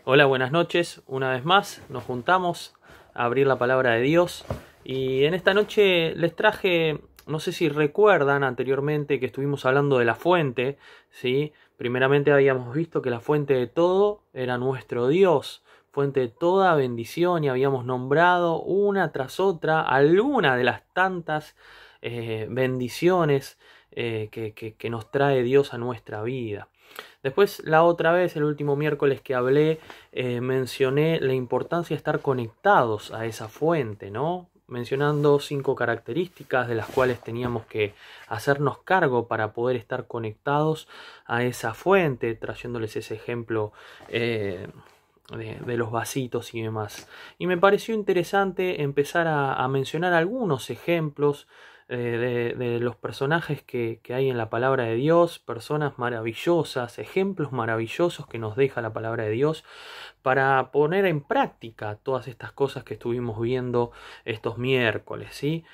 Hola, buenas noches. Una vez más nos juntamos a abrir la palabra de Dios. Y en esta noche les traje, no sé si recuerdan anteriormente que estuvimos hablando de la fuente, ¿sí? Primeramente habíamos visto que la fuente de todo era nuestro Dios, fuente de toda bendición, y habíamos nombrado una tras otra alguna de las tantas bendiciones que nos trae Dios a nuestra vida. Después, la otra vez, el último miércoles que hablé, mencioné la importancia de estar conectados a esa fuente, ¿no? Mencionando 5 características de las cuales teníamos que hacernos cargo para poder estar conectados a esa fuente, trayéndoles ese ejemplo de los vasitos y demás. Y me pareció interesante empezar a mencionar algunos ejemplos de los personajes que hay en la palabra de Dios, personas maravillosas, ejemplos maravillosos que nos deja la palabra de Dios, para poner en práctica todas estas cosas que estuvimos viendo estos miércoles, ¿sí?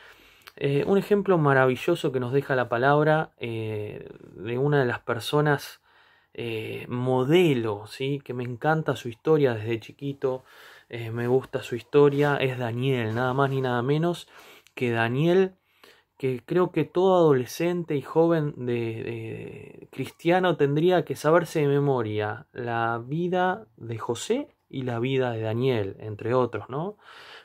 Un ejemplo maravilloso que nos deja la palabra de una de las personas modelo, ¿sí? Que me encanta su historia desde chiquito, me gusta su historia, es Daniel, nada más ni nada menos que Daniel, que creo que todo adolescente y joven de cristiano tendría que saberse de memoria la vida de José y la vida de Daniel, entre otros, ¿no?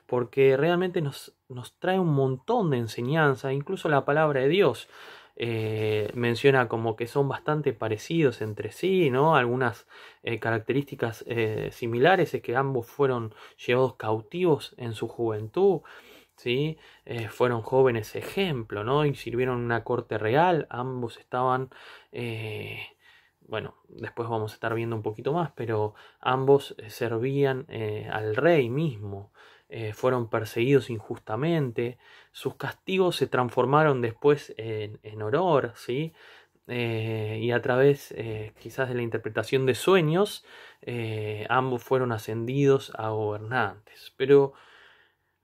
Porque realmente nos trae un montón de enseñanza, incluso la palabra de Dios menciona como que son bastante parecidos entre sí, ¿no? Algunas características similares es que ambos fueron llevados cautivos en su juventud, ¿sí? Fueron jóvenes ejemplo, ¿no? Y sirvieron en una corte real, ambos estaban... bueno, después vamos a estar viendo un poquito más, pero ambos servían al rey mismo, fueron perseguidos injustamente, sus castigos se transformaron después en honor, ¿sí? Y a través quizás de la interpretación de sueños, ambos fueron ascendidos a gobernantes. Pero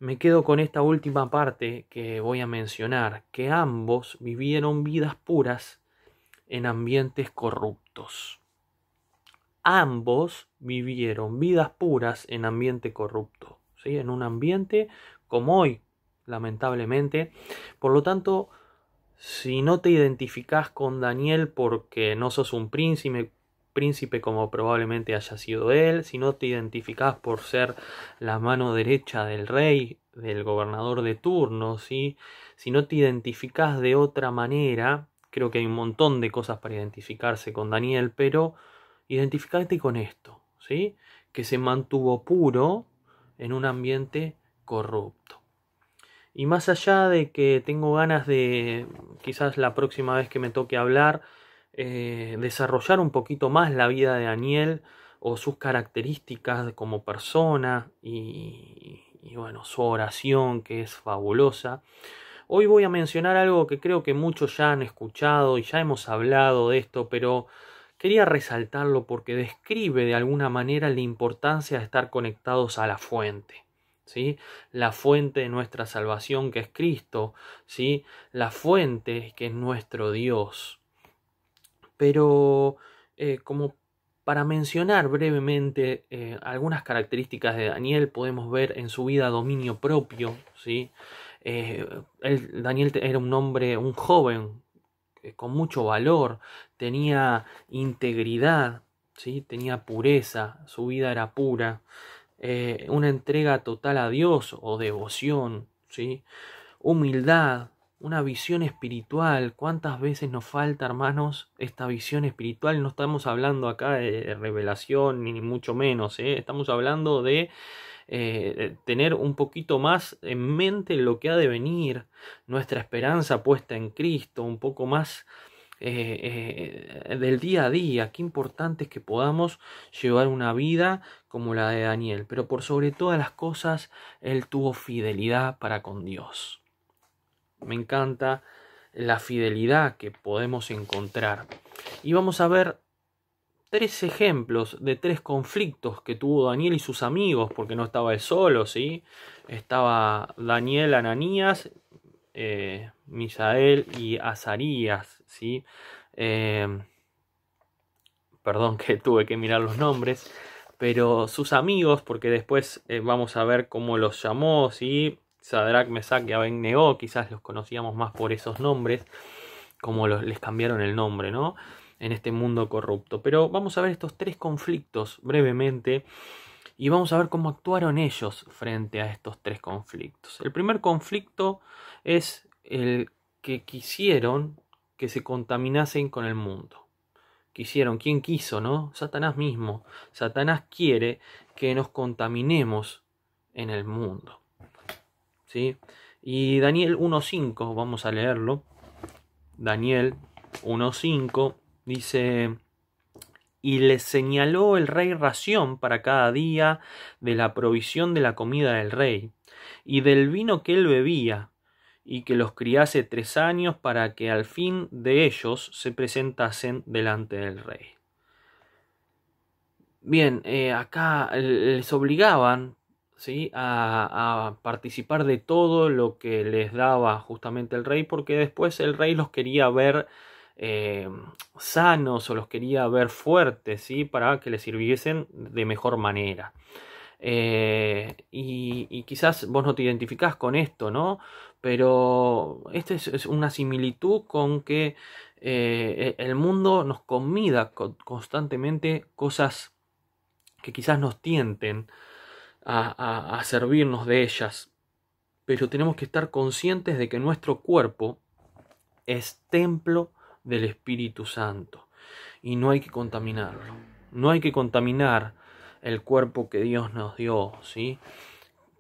me quedo con esta última parte que voy a mencionar, que ambos vivieron vidas puras en ambientes corruptos. Ambos vivieron vidas puras en ambiente corrupto, ¿sí? En un ambiente como hoy, lamentablemente. Por lo tanto, si no te identificás con Daniel porque no sos un príncipe como probablemente haya sido él, si no te identificás por ser la mano derecha del rey, del gobernador de turno, ¿sí? Si no te identificás de otra manera, creo que hay un montón de cosas para identificarse con Daniel, pero identificate con esto, ¿sí? Que se mantuvo puro en un ambiente corrupto. Y más allá de que tengo ganas de, quizás la próxima vez que me toque hablar, desarrollar un poquito más la vida de Daniel o sus características como persona y bueno, su oración que es fabulosa. Hoy voy a mencionar algo que creo que muchos ya han escuchado y ya hemos hablado de esto, pero quería resaltarlo porque describe de alguna manera la importancia de estar conectados a la fuente, ¿sí? La fuente de nuestra salvación, que es Cristo, ¿sí? La fuente que es nuestro Dios. Pero como para mencionar brevemente algunas características de Daniel, podemos ver en su vida dominio propio, ¿sí? Daniel era un hombre, un joven con mucho valor, tenía integridad, ¿sí? Tenía pureza, su vida era pura, una entrega total a Dios o devoción, ¿sí? Humildad, una visión espiritual. ¿Cuántas veces nos falta, hermanos, esta visión espiritual? No estamos hablando acá de revelación, ni mucho menos, ¿eh? Estamos hablando de tener un poquito más en mente lo que ha de venir, nuestra esperanza puesta en Cristo, un poco más del día a día. Qué importante es que podamos llevar una vida como la de Daniel, pero por sobre todas las cosas, él tuvo fidelidad para con Dios. Me encanta la fidelidad que podemos encontrar. Y vamos a ver 3 ejemplos de 3 conflictos que tuvo Daniel y sus amigos, porque no estaba él solo, ¿sí? Estaba Daniel, Ananías, Misael y Azarías, ¿sí? Perdón que tuve que mirar los nombres, pero sus amigos, porque después vamos a ver cómo los llamó, ¿sí? Sadrach, Mesach y Abed-Negó, quizás los conocíamos más por esos nombres, como les cambiaron el nombre, ¿no? En este mundo corrupto. Pero vamos a ver estos tres conflictos brevemente y vamos a ver cómo actuaron ellos frente a estos tres conflictos. El primer conflicto es el que quisieron que se contaminasen con el mundo. Quisieron, ¿quién quiso, no? Satanás mismo. Satanás quiere que nos contaminemos en el mundo, ¿sí? Y Daniel 1.5, vamos a leerlo. Daniel 1.5 dice: y les señaló el rey ración para cada día de la provisión de la comida del rey y del vino que él bebía, y que los criase 3 años para que al fin de ellos se presentasen delante del rey. Bien, acá les obligaban, ¿sí?, a participar de todo lo que les daba justamente el rey, porque después el rey los quería ver sanos o los quería ver fuertes, ¿sí?, para que les sirviesen de mejor manera. Y quizás vos no te identificás con esto, ¿no? Pero esta es una similitud con que el mundo nos convida constantemente cosas que quizás nos tienten a servirnos de ellas, pero tenemos que estar conscientes de que nuestro cuerpo es templo del Espíritu Santo y no hay que contaminarlo. No hay que contaminar el cuerpo que Dios nos dio, ¿sí?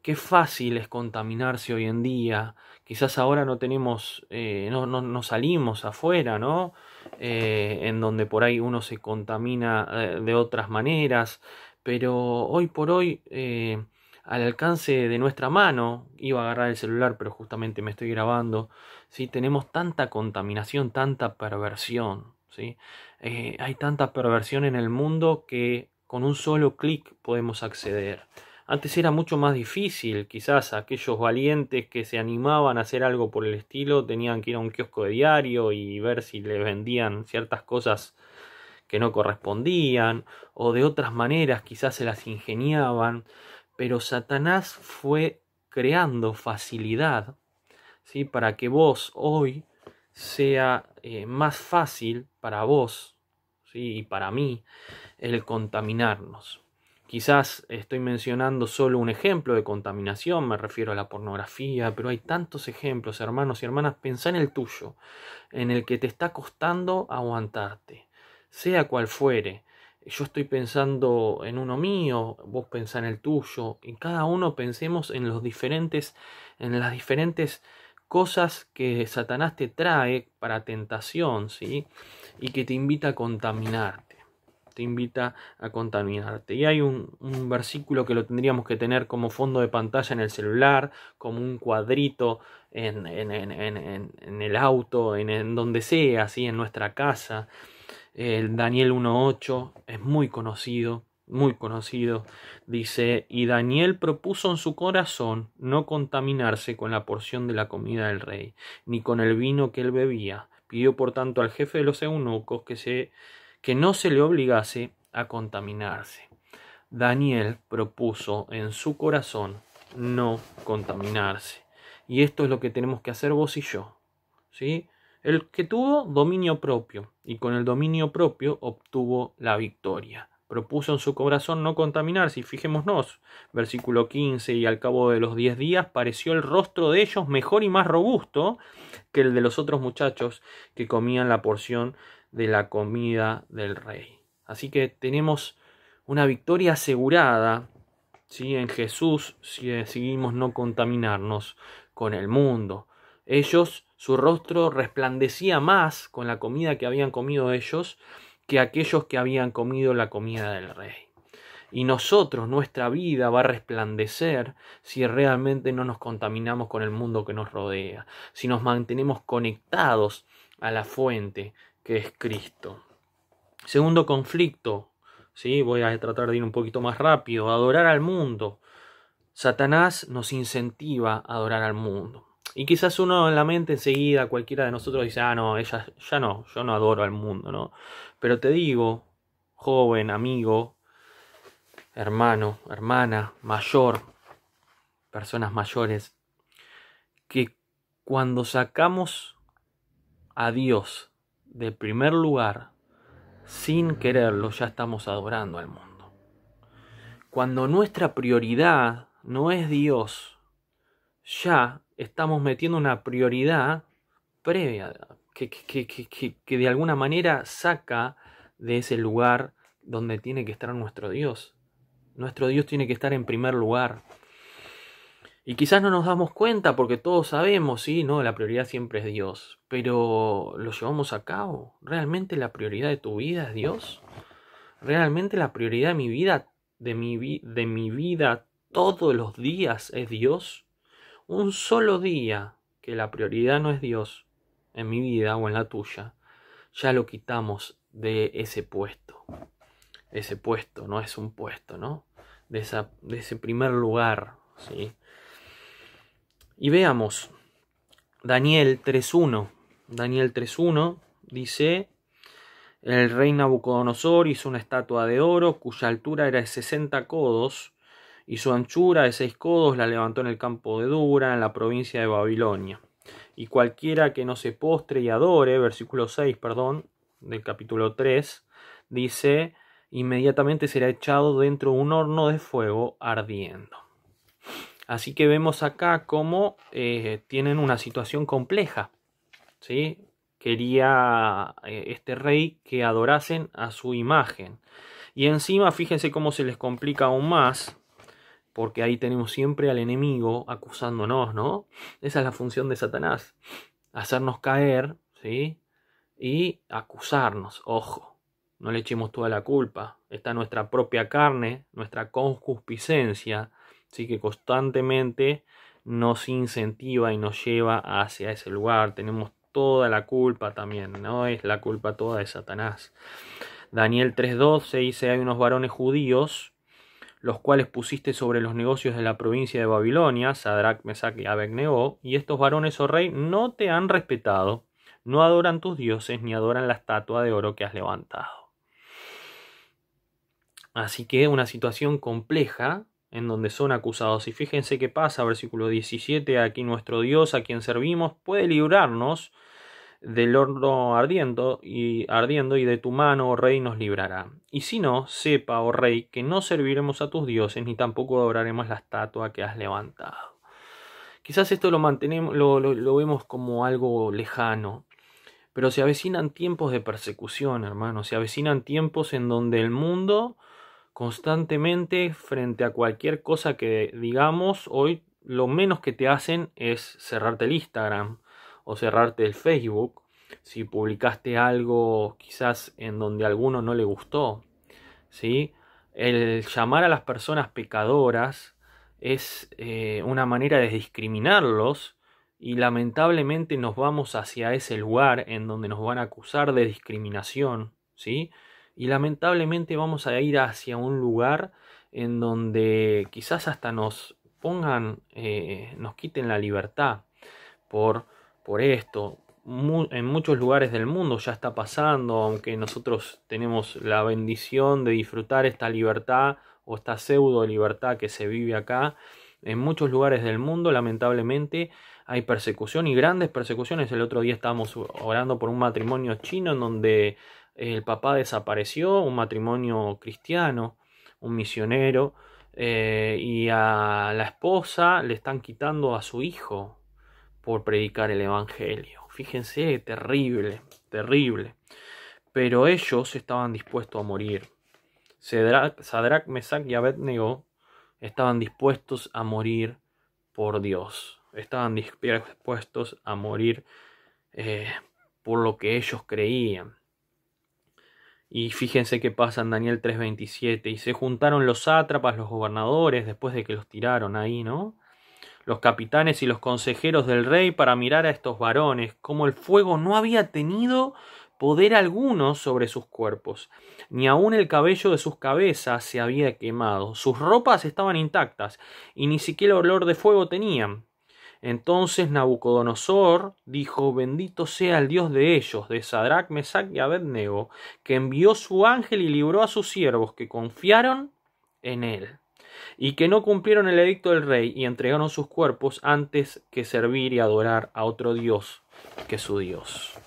Qué fácil es contaminarse hoy en día. Quizás ahora no tenemos, no salimos afuera, ¿no? En donde por ahí uno se contamina de otras maneras, pero hoy por hoy, al alcance de nuestra mano, iba a agarrar el celular, pero justamente me estoy grabando, ¿sí? Tenemos tanta contaminación, tanta perversión, ¿sí? Hay tanta perversión en el mundo que con un solo clic podemos acceder. Antes era mucho más difícil, quizás aquellos valientes que se animaban a hacer algo por el estilo tenían que ir a un kiosco de diario y ver si les vendían ciertas cosas que no correspondían, o de otras maneras quizás se las ingeniaban, pero Satanás fue creando facilidad, ¿sí?, para que vos hoy sea más fácil para vos, ¿sí?, y para mí el contaminarnos. Quizás estoy mencionando solo un ejemplo de contaminación, me refiero a la pornografía, pero hay tantos ejemplos, hermanos y hermanas. Pensá en el tuyo, en el que te está costando aguantarte, sea cual fuere. Yo estoy pensando en uno mío, vos pensá en el tuyo, y cada uno pensemos en las diferentes cosas que Satanás te trae para tentación, ¿sí?, y que te invita a contaminarte. Te invita a contaminarte. Y hay un versículo que lo tendríamos que tener como fondo de pantalla en el celular, como un cuadrito en el auto, en donde sea, ¿sí?, en nuestra casa. El Daniel 1.8 es muy conocido. Dice: y Daniel propuso en su corazón no contaminarse con la porción de la comida del rey, ni con el vino que él bebía. Pidió por tanto al jefe de los eunucos que no se le obligase a contaminarse. Daniel propuso en su corazón no contaminarse. Y esto es lo que tenemos que hacer vos y yo, ¿sí? El que tuvo dominio propio, y con el dominio propio obtuvo la victoria. Propuso en su corazón no contaminarse, y fijémonos, versículo 15: y al cabo de los 10 días pareció el rostro de ellos mejor y más robusto que el de los otros muchachos que comían la porción de la comida del rey. Así que tenemos una victoria asegurada, ¿sí?, en Jesús, si decidimos no contaminarnos con el mundo. Ellos, su rostro resplandecía más con la comida que habían comido ellos que aquellos que habían comido la comida del rey. Y nosotros, nuestra vida va a resplandecer si realmente no nos contaminamos con el mundo que nos rodea, si nos mantenemos conectados a la fuente que es Cristo. Segundo conflicto, ¿sí?, voy a tratar de ir un poquito más rápido: adorar al mundo. Satanás nos incentiva a adorar al mundo. Y quizás uno en la mente enseguida, cualquiera de nosotros dice: no, ella ya no, yo no adoro al mundo, ¿no? Pero te digo, joven, amigo, hermano, hermana, mayor, personas mayores, que cuando sacamos a Dios del primer lugar, sin quererlo, ya estamos adorando al mundo. Cuando nuestra prioridad no es Dios, ya estamos metiendo una prioridad previa que de alguna manera saca de ese lugar donde tiene que estar nuestro Dios. Nuestro Dios tiene que estar en primer lugar. Y quizás no nos damos cuenta porque todos sabemos, sí, no, la prioridad siempre es Dios. Pero ¿lo llevamos a cabo? ¿Realmente la prioridad de tu vida es Dios? ¿Realmente la prioridad de mi vida, de mi vida todos los días es Dios? Un solo día que la prioridad no es Dios en mi vida o en la tuya, ya lo quitamos de ese puesto. Ese puesto no es un puesto, ¿no? De ese primer lugar, ¿sí? Y veamos, Daniel 3.1. Daniel 3.1 dice: el rey Nabucodonosor hizo una estatua de oro cuya altura era de 60 codos y su anchura de 6 codos, la levantó en el campo de Dura, en la provincia de Babilonia. Y cualquiera que no se postre y adore, versículo 6, perdón, del capítulo 3, dice: inmediatamente será echado dentro de un horno de fuego ardiendo. Así que vemos acá cómo tienen una situación compleja, ¿sí? Quería este rey que adorasen a su imagen. Y encima fíjense cómo se les complica aún más, porque ahí tenemos siempre al enemigo acusándonos, ¿no? Esa es la función de Satanás, hacernos caer, ¿sí? Y acusarnos. Ojo, no le echemos toda la culpa. Está nuestra propia carne, nuestra concupiscencia, ¿sí? Que constantemente nos incentiva y nos lleva hacia ese lugar. Tenemos toda la culpa también, no es la culpa toda de Satanás. Daniel 3.12 dice: hay unos varones judíos, los cuales pusiste sobre los negocios de la provincia de Babilonia, Sadrach, Mesach y Abednego, y estos varones, oh rey, no te han respetado, no adoran tus dioses, ni adoran la estatua de oro que has levantado. Así que una situación compleja en donde son acusados. Y fíjense qué pasa, versículo 17, aquí nuestro Dios, a quien servimos, puede librarnos del horno ardiendo y de tu mano, oh rey, nos librará. Y si no, sepa, oh rey, que no serviremos a tus dioses, ni tampoco adoraremos la estatua que has levantado. Quizás esto lo vemos como algo lejano, pero se avecinan tiempos de persecución, hermanos. Se avecinan tiempos en donde el mundo constantemente, frente a cualquier cosa que digamos, hoy lo menos que te hacen es cerrarte el Instagram o cerrarte el Facebook si publicaste algo quizás en donde a alguno no le gustó, ¿sí? El llamar a las personas pecadoras es una manera de discriminarlos, y lamentablemente nos vamos hacia ese lugar en donde nos van a acusar de discriminación, ¿sí? Y lamentablemente vamos a ir hacia un lugar en donde quizás hasta nos pongan, nos quiten la libertad por esto. En muchos lugares del mundo ya está pasando, aunque nosotros tenemos la bendición de disfrutar esta libertad o esta pseudo libertad que se vive acá. En muchos lugares del mundo, lamentablemente, hay persecución y grandes persecuciones. El otro día estábamos orando por un matrimonio chino en donde el papá desapareció, un matrimonio cristiano, un misionero, y a la esposa le están quitando a su hijo por predicar el evangelio. Fíjense, terrible, terrible. Pero ellos estaban dispuestos a morir. Sadrach, Mesach y Abednego estaban dispuestos a morir por Dios. Estaban dispuestos a morir por lo que ellos creían. Y fíjense qué pasa en Daniel 3.27. Y se juntaron los sátrapas, los gobernadores, después de que los tiraron ahí, ¿no? Los capitanes y los consejeros del rey, para mirar a estos varones, como el fuego no había tenido poder alguno sobre sus cuerpos, ni aun el cabello de sus cabezas se había quemado. Sus ropas estaban intactas, y ni siquiera olor de fuego tenían. Entonces Nabucodonosor dijo: bendito sea el Dios de ellos, de Sadrach, Mesach y Abednego, que envió su ángel y libró a sus siervos que confiaron en él, y que no cumplieron el edicto del rey y entregaron sus cuerpos antes que servir y adorar a otro Dios que su Dios.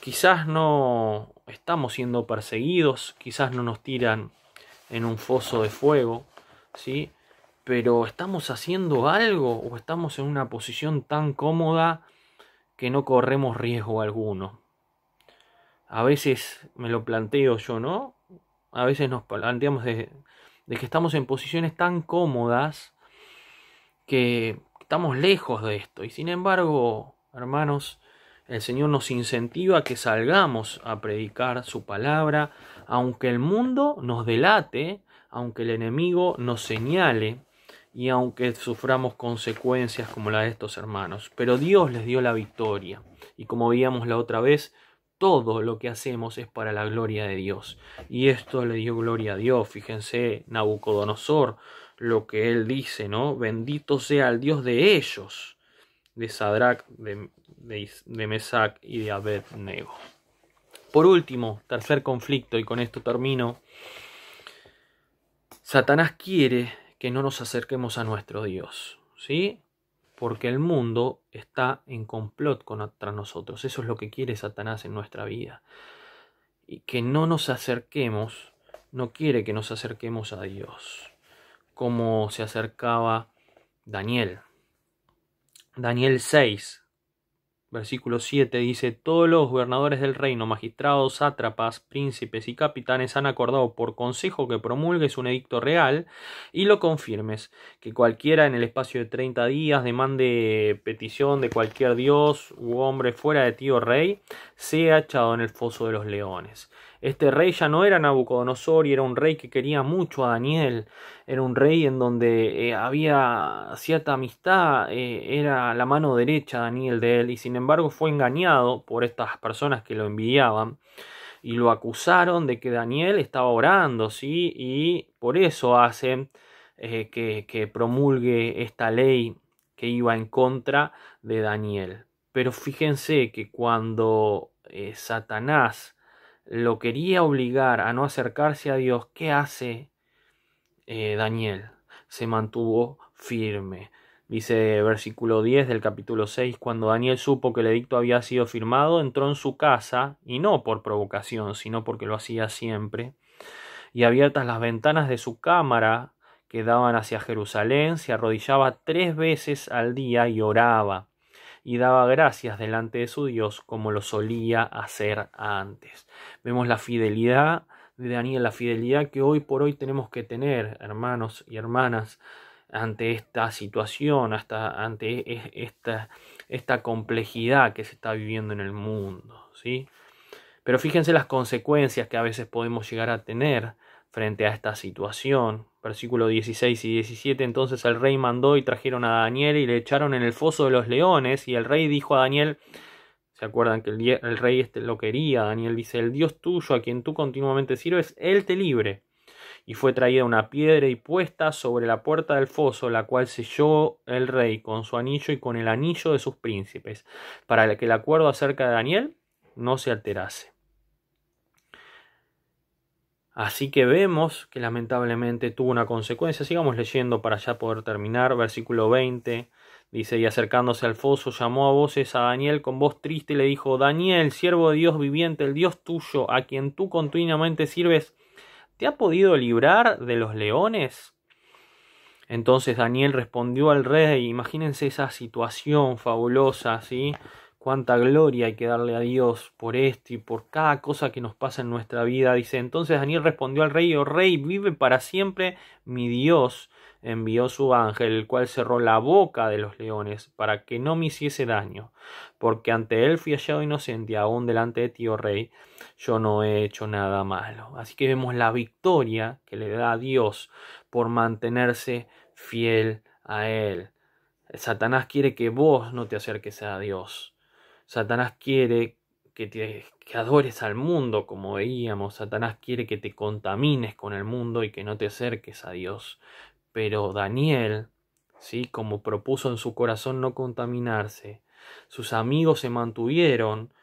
Quizás no estamos siendo perseguidos, quizás no nos tiran en un foso de fuego, ¿sí? Pero ¿estamos haciendo algo o estamos en una posición tan cómoda que no corremos riesgo alguno? A veces me lo planteo yo, ¿no? A veces nos planteamos de que estamos en posiciones tan cómodas que estamos lejos de esto. Y sin embargo, hermanos, el Señor nos incentiva a que salgamos a predicar su palabra, aunque el mundo nos delate, aunque el enemigo nos señale y aunque suframos consecuencias como la de estos hermanos. Pero Dios les dio la victoria. Y como veíamos la otra vez, todo lo que hacemos es para la gloria de Dios. Y esto le dio gloria a Dios. Fíjense, Nabucodonosor, lo que él dice, ¿no? Bendito sea el Dios de ellos, de Sadrach, de Mesac y de Abednego. Por último, tercer conflicto, y con esto termino. Satanás quiere que no nos acerquemos a nuestro Dios, ¿sí? Porque el mundo está en complot contra nosotros. Eso es lo que quiere Satanás en nuestra vida. Y que no nos acerquemos, no quiere que nos acerquemos a Dios, como se acercaba Daniel. Daniel 6, versículo 7 dice: todos los gobernadores del reino, magistrados, sátrapas, príncipes y capitanes han acordado por consejo que promulgues un edicto real y lo confirmes, que cualquiera en el espacio de 30 días demande petición de cualquier dios u hombre fuera de ti, oh rey, sea echado en el foso de los leones. Este rey ya no era Nabucodonosor y era un rey que quería mucho a Daniel. Era un rey en donde había cierta amistad, era la mano derecha Daniel de él, y sin embargo fue engañado por estas personas que lo envidiaban y lo acusaron de que Daniel estaba orando, ¿sí? Y por eso hacen que promulgue esta ley que iba en contra de Daniel. Pero fíjense que cuando Satanás lo quería obligar a no acercarse a Dios, ¿qué hace Daniel? Se mantuvo firme. Dice versículo 10 del capítulo 6, cuando Daniel supo que el edicto había sido firmado, entró en su casa, y no por provocación, sino porque lo hacía siempre, y abiertas las ventanas de su cámara que daban hacia Jerusalén, se arrodillaba 3 veces al día y oraba, y daba gracias delante de su Dios como lo solía hacer antes. Vemos la fidelidad de Daniel, la fidelidad que hoy por hoy tenemos que tener, hermanos y hermanas, ante esta situación, ante esta complejidad que se está viviendo en el mundo, ¿sí? Pero fíjense las consecuencias que a veces podemos llegar a tener frente a esta situación. Versículos 16 y 17, entonces el rey mandó y trajeron a Daniel y le echaron en el foso de los leones, y el rey dijo a Daniel, ¿se acuerdan que el rey lo quería? Daniel dice: el Dios tuyo, a quien tú continuamente sirves, él te libre. Y fue traída una piedra y puesta sobre la puerta del foso, la cual selló el rey con su anillo y con el anillo de sus príncipes, para que el acuerdo acerca de Daniel no se alterase. Así que vemos que lamentablemente tuvo una consecuencia. Sigamos leyendo para ya poder terminar. Versículo 20 dice: y acercándose al foso llamó a voces a Daniel con voz triste y le dijo: Daniel, siervo de Dios viviente, el Dios tuyo, a quien tú continuamente sirves, ¿te ha podido librar de los leones? Entonces Daniel respondió al rey. Imagínense esa situación fabulosa, ¿sí? Cuánta gloria hay que darle a Dios por esto y por cada cosa que nos pasa en nuestra vida. Dice: entonces Daniel respondió al rey: oh rey, vive para siempre, mi Dios envió su ángel, el cual cerró la boca de los leones para que no me hiciese daño, porque ante él fui hallado inocente, aún delante de ti, oh rey, yo no he hecho nada malo. Así que vemos la victoria que le da a Dios por mantenerse fiel a él. Satanás quiere que vos no te acerques a Dios. Satanás quiere que adores al mundo, como veíamos. Satanás quiere que te contamines con el mundo y que no te acerques a Dios. Pero Daniel, ¿sí?, como propuso en su corazón no contaminarse, sus amigos se mantuvieron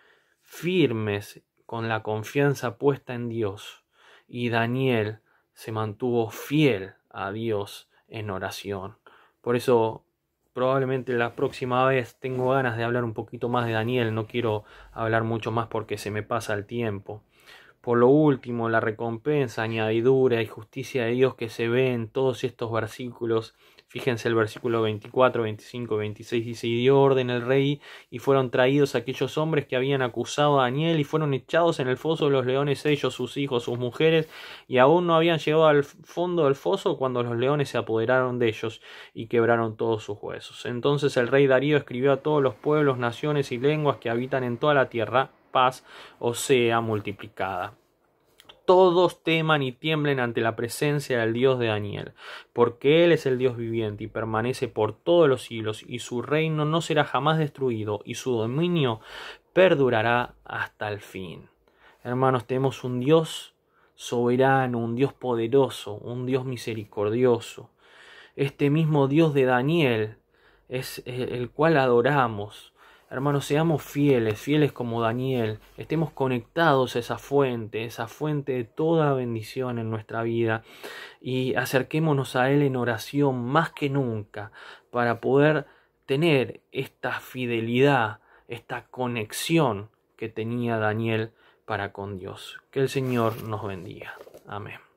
firmes con la confianza puesta en Dios. Y Daniel se mantuvo fiel a Dios en oración. Por eso probablemente la próxima vez tengo ganas de hablar un poquito más de Daniel, no quiero hablar mucho más porque se me pasa el tiempo. Por lo último, la recompensa, añadidura y justicia de Dios que se ve en todos estos versículos. Fíjense el versículo 24, 25, 26 dice: y dio orden el rey, y fueron traídos aquellos hombres que habían acusado a Daniel, y fueron echados en el foso de los leones, ellos, sus hijos, sus mujeres, y aún no habían llegado al fondo del foso cuando los leones se apoderaron de ellos y quebraron todos sus huesos. Entonces el rey Darío escribió a todos los pueblos, naciones y lenguas que habitan en toda la tierra: paz os sea multiplicada. Todos teman y tiemblen ante la presencia del Dios de Daniel, porque Él es el Dios viviente y permanece por todos los siglos, y su reino no será jamás destruido, y su dominio perdurará hasta el fin. Hermanos, tenemos un Dios soberano, un Dios poderoso, un Dios misericordioso. Este mismo Dios de Daniel es el cual adoramos. Hermanos, seamos fieles, fieles como Daniel. Estemos conectados a esa fuente de toda bendición en nuestra vida. Y acerquémonos a Él en oración más que nunca para poder tener esta fidelidad, esta conexión que tenía Daniel para con Dios. Que el Señor nos bendiga. Amén.